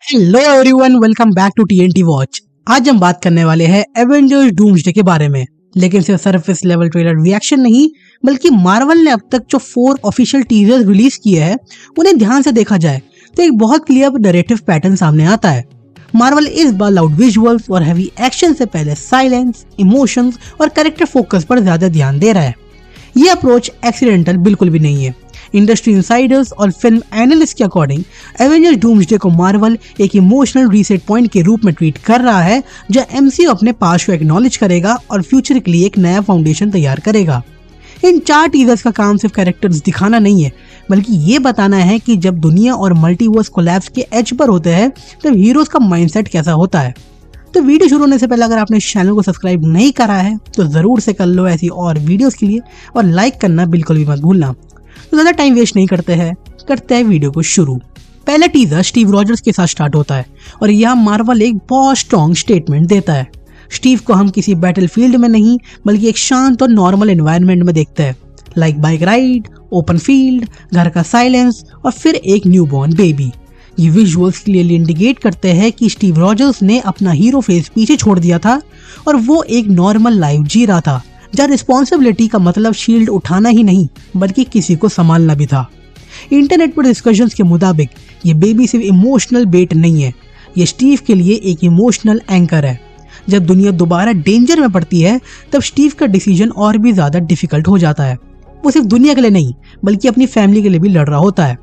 Hello everyone, welcome back to TNT watch. आज हम बात करने वाले हैं एवेंजर्स डूम्सडे के बारे में, लेकिन सिर्फ सरफेस लेवल ट्रेलर रिएक्शन नहीं, बल्कि मार्वल ने अब तक जो 4 ऑफिशियल टीजर्स रिलीज किए हैं उन्हें ध्यान से देखा जाए तो एक बहुत क्लियर नैरेटिव पैटर्न सामने आता है। मार्वल इस बार लाउड विजुअल्स और हैवी एक्शन से पहले साइलेंस, इमोशंस और कैरेक्टर फोकस पर ज्यादा ध्यान दे रहा है। ये अप्रोच एक्सीडेंटल बिल्कुल भी नहीं है। इंडस्ट्री इनसाइडर्स और फिल्म एनालिस्ट के अकॉर्डिंग एवेंजर्स डूम्सडे को मार्वल एक इमोशनल रीसेट पॉइंट के रूप में ट्रीट कर रहा है, जहां एमसीयू अपने पास्ट को एक्नॉलेज करेगा और फ्यूचर के लिए एक नया फाउंडेशन तैयार करेगा। इन 4 टीजर्स का काम सिर्फ कैरेक्टर्स दिखाना नहीं है, बल्कि ये बताना है कि जब दुनिया और मल्टीवर्स कोलैप्स के एज पर होते हैं तब हीरोज का माइंडसेट कैसा होता है। तो वीडियो शुरू होने से पहले अगर आपने इस चैनल को सब्सक्राइब नहीं करा है तो जरूर से कर लो ऐसी और वीडियोस के लिए, और लाइक करना बिल्कुल भी मत भूलना। तो ज्यादा टाइम वेस्ट नहीं करते हैं वीडियो को शुरू। पहला टीजर स्टीव रॉजर्स के साथ स्टार्ट होता है और यहाँ मार्वल एक बहुत स्ट्रॉन्ग स्टेटमेंट देता है। स्टीव को हम किसी बैटलफील्ड में नहीं बल्कि एक शांत और नॉर्मल एनवायरनमेंट में देखते हैं, like bike ride, open field, घर का साइलेंस और फिर एक न्यूबॉर्न बेबी। ये विजुअल्स क्लियरली इंडिकेट करते हैं कि स्टीव रॉजर्स ने अपना हीरो फेस पीछे छोड़ दिया था और वो एक नॉर्मल लाइफ जी रहा था, जहाँ रिस्पॉन्सिबिलिटी का मतलब शील्ड उठाना ही नहीं बल्कि किसी को संभालना भी था। इंटरनेट पर डिस्कशंस के मुताबिक ये बेबी सिर्फ इमोशनल बेट नहीं है, ये स्टीव के लिए एक इमोशनल एंकर है। जब दुनिया दोबारा डेंजर में पड़ती है तब स्टीव का डिसीजन और भी ज्यादा डिफिकल्ट हो जाता है। वो सिर्फ दुनिया के लिए नहीं बल्कि अपनी फैमिली के लिए भी लड़ रहा होता है।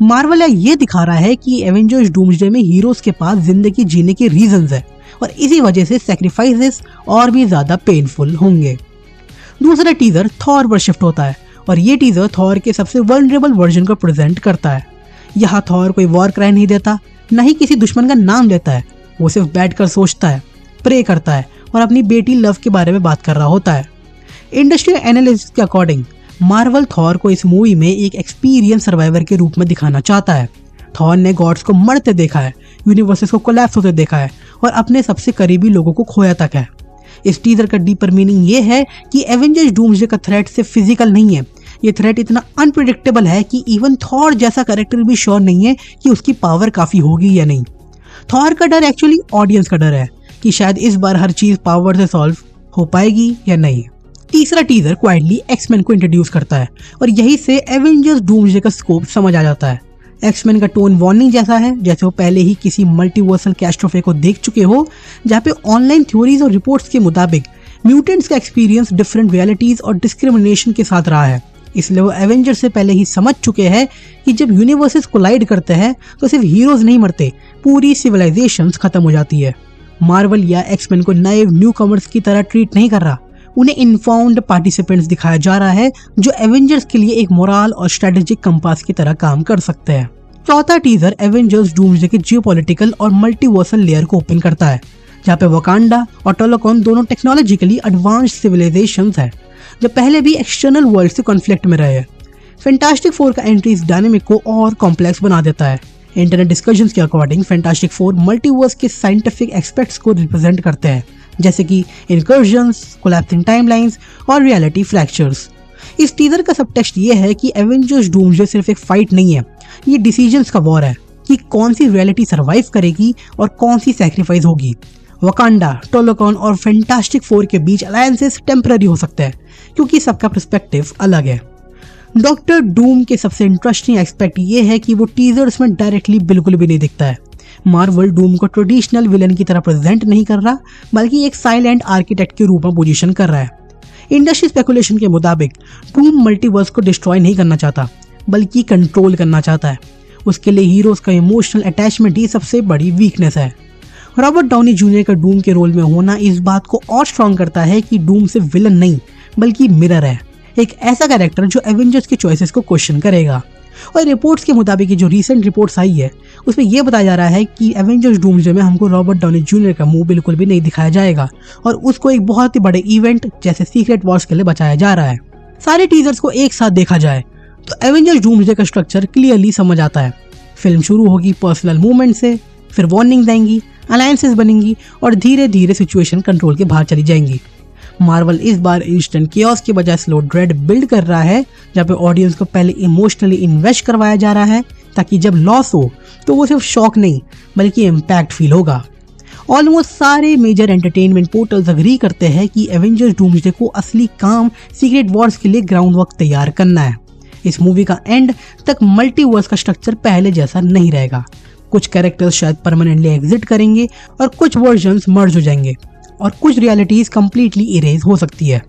मार्वल ये दिखा रहा है कि एवेंजर्स डूम्सडे में हीरोज के पास जिंदगी जीने के रीजंस है और इसी वजह से सैक्रिफाइसेस और भी ज्यादा पेनफुल होंगे। दूसरा टीजर थॉर पर शिफ्ट होता है और ये टीजर थॉर के सबसे वल्नरेबल वर्जन को प्रेजेंट करता है। यहाँ थॉर कोई वॉर क्राई नहीं देता, न ही किसी दुश्मन का नाम लेता है। वो सिर्फ बैठकर सोचता है, प्रे करता है और अपनी बेटी लव के बारे में बात कर रहा होता है। इंडस्ट्री एनालिस्ट के अकॉर्डिंग मार्वल थॉर को इस मूवी में एक एक्सपीरियंस सर्वाइवर के रूप में दिखाना चाहता है। थॉर ने गॉड्स को मरते देखा है, यूनिवर्सेस को कोलैप्स होते देखा है और अपने सबसे करीबी लोगों को खोया तक है। इस टीजर का डीपर मीनिंग ये है कि एवेंजर्स डूम्सडे का थ्रेट सिर्फ फिजिकल नहीं है, ये थ्रेट इतना अनप्रेडिक्टेबल है कि इवन थॉर जैसा कैरेक्टर भी श्योर नहीं है कि उसकी पावर काफी होगी या नहीं। थॉर का डर एक्चुअली ऑडियंस का डर है कि शायद इस बार हर चीज पावर से सॉल्व हो पाएगी या नहीं। तीसरा टीजर क्वाइटली एक्समैन को इंट्रोड्यूस करता है और यही से एवेंजर्स डूम्सडे का स्कोप समझ आ जाता है। एक्समैन का टोन वार्निंग जैसा है, जैसे वो पहले ही किसी मल्टीवर्सल कैटास्ट्रोफे को देख चुके हो, जहाँ पे ऑनलाइन थ्योरीज और रिपोर्ट्स के मुताबिक म्यूटेंट्स का एक्सपीरियंस डिफरेंट रियलिटीज और डिस्क्रिमिनेशन के साथ रहा है। इसलिए वो एवेंजर्स से पहले ही समझ चुके हैं कि जब यूनिवर्सेस कोलाइड करते हैं तो सिर्फ हीरोज नहीं मरते, पूरी सिविलाइजेशंस खत्म हो जाती है। मार्वल या एक्समैन को नए न्यू कमर्स की तरह ट्रीट नहीं कर रहा, उन्हें इन्फॉर्म्ड पार्टिसिपेंट्स दिखाया जा रहा है जो एवेंजर्स के लिए एक मोरल और स्ट्रेटेजिक कंपास की तरह काम कर सकते हैं। चौथा टीजर एवेंजर्स डूम्सडे के जियोपॉलिटिकल और मल्टीवर्सल लेयर को ओपन करता है, जहाँ पे वकांडा और टोलोकॉन दोनों टेक्नोलॉजिकली एडवांस्ड सिविलाइजेशंस है जो पहले भी एक्सटर्नल वर्ल्ड से कॉन्फ्लिक्ट में रहे हैं। फैंटास्टिक 4 का एंट्री इस डायनेमिक को और कॉम्प्लेक्स बना देता है। इंटरनेट डिस्कशंस के अकॉर्डिंग फैंटास्टिक 4 मल्टीवर्स के साइंटिफिक एस्पेक्ट्स को रिप्रेजेंट करते हैं, जैसे कि इनकर्जन्स, कोलैप्सिंग टाइमलाइंस और रियलिटी फ्रैक्चर्स। इस टीजर का सबटेक्स्ट ये है कि एवेंजर्स डूम्सडे सिर्फ एक फाइट नहीं है, ये डिसीजंस का वॉर है कि कौन सी रियलिटी सरवाइव करेगी और कौन सी सैक्रिफाइस होगी। वकांडा, टोलोकॉन और फैंटास्टिक 4 के बीच अलायंसेस टेम्पररी हो सकते हैं क्योंकि सबका पर्सपेक्टिव अलग है। डॉक्टर डूम के सबसे इंटरेस्टिंग एस्पेक्ट ये है कि वो टीजर्स में डायरेक्टली बिल्कुल भी नहीं दिखता है। मार्वल डूम को ट्रेडिशनल विलन की तरह प्रेजेंट नहीं कर रहा बल्कि एक साइलेंट आर्किटेक्ट के रूप में पोजीशन कर रहा है। इंडस्ट्री स्पेकुलेशन के मुताबिक डूम मल्टीवर्स को डिस्ट्रॉय नहीं करना चाहता बल्कि कंट्रोल करना चाहता है। उसके लिए हीरोज का इमोशनल अटैचमेंट ही सबसे बड़ी वीकनेस है। रॉबर्ट डाउनी जूनियर का डूम के रोल में होना इस बात को और स्ट्रॉन्ग करता है कि डूम सिर्फ विलन नहीं बल्कि मिरर है, एक ऐसा कैरेक्टर जो एवेंजर्स के चॉइसेस को क्वेश्चन करेगा। और रिपोर्ट्स के मुताबिक जो रीसेंट रिपोर्ट्स आई है उसमें यह बताया जा रहा है कि एवेंजर्स डूम्सडे में हमको रॉबर्ट डाउनी जूनियर का मुंह बिल्कुल भी नहीं दिखाया जाएगा और उसको एक बहुत ही बड़े इवेंट जैसे सीक्रेट वॉर्स के लिए बचाया जा रहा है। सारे टीजर्स को एक साथ देखा जाए तो एवेंजर्स डूम्सडे का स्ट्रक्चर क्लियरली समझ आता है। फिल्म शुरू होगी पर्सनल मूवमेंट से, फिर वार्निंग देंगी, अलायंसेस बनेंगी और धीरे धीरे सिचुएशन कंट्रोल के बाहर चली जाएंगी। मार्वल इस बार इंस्टेंट केओस के बजाय स्लो ड्रेड बिल्ड कर रहा है, जहाँ पे ऑडियंस को पहले इमोशनली इन्वेस्ट करवाया जा रहा है ताकि जब लॉस हो तो वो सिर्फ शॉक नहीं बल्कि इम्पैक्ट फील होगा। ऑलमोस्ट सारे मेजर एंटरटेनमेंट पोर्टल्स अग्री करते हैं कि एवेंजर्स डूम्सडे को असली काम सीक्रेट वॉर्स के लिए ग्राउंड वर्क तैयार करना है। इस मूवी का एंड तक मल्टीवर्स का स्ट्रक्चर पहले जैसा नहीं रहेगा। कुछ कैरेक्टर्स शायद परमानेंटली एग्जिट करेंगे और कुछ वर्जन्स मर्ज हो जाएंगे और कुछ रियलिटीज कंप्लीटली इरेज हो सकती है।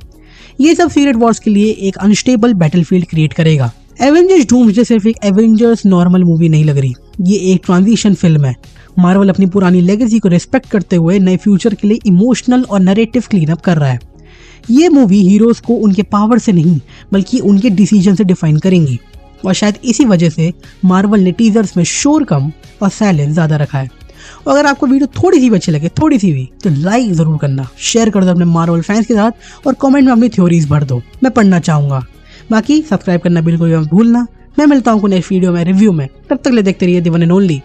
ये सब सीक्रेट वॉर्स के लिए एक अनस्टेबल बैटलफील्ड क्रिएट करेगा। एवेंजर्स डूम्सडे सिर्फ एक एवेंजर्स नॉर्मल मूवी नहीं लग रही, ये एक ट्रांजिशन फिल्म है। मार्वल अपनी पुरानी लेगेसी को रिस्पेक्ट करते हुए नए फ्यूचर के लिए इमोशनल और नैरेटिव क्लीन अप कर रहा है। ये मूवी हीरोज को उनके पावर से नहीं बल्कि उनके डिसीजन से डिफाइन करेंगी और शायद इसी वजह से मार्वल ने टीजर्स में शोर कम और साइलेंस ज्यादा रखा है। और अगर आपको वीडियो थोड़ी सी भी अच्छी लगे, थोड़ी सी भी, तो लाइक जरूर करना, शेयर कर दो अपने मार्वल फैंस के साथ और कमेंट में अपनी थ्योरीज भर दो, मैं पढ़ना चाहूंगा। बाकी सब्सक्राइब करना बिल्कुल मत भूलना। मैं मिलता हूँ नेक्स्ट वीडियो में, रिव्यू में। तब तक ले देखते रहिए the one and only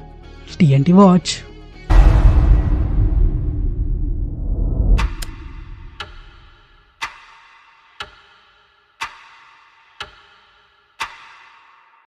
TNT watch.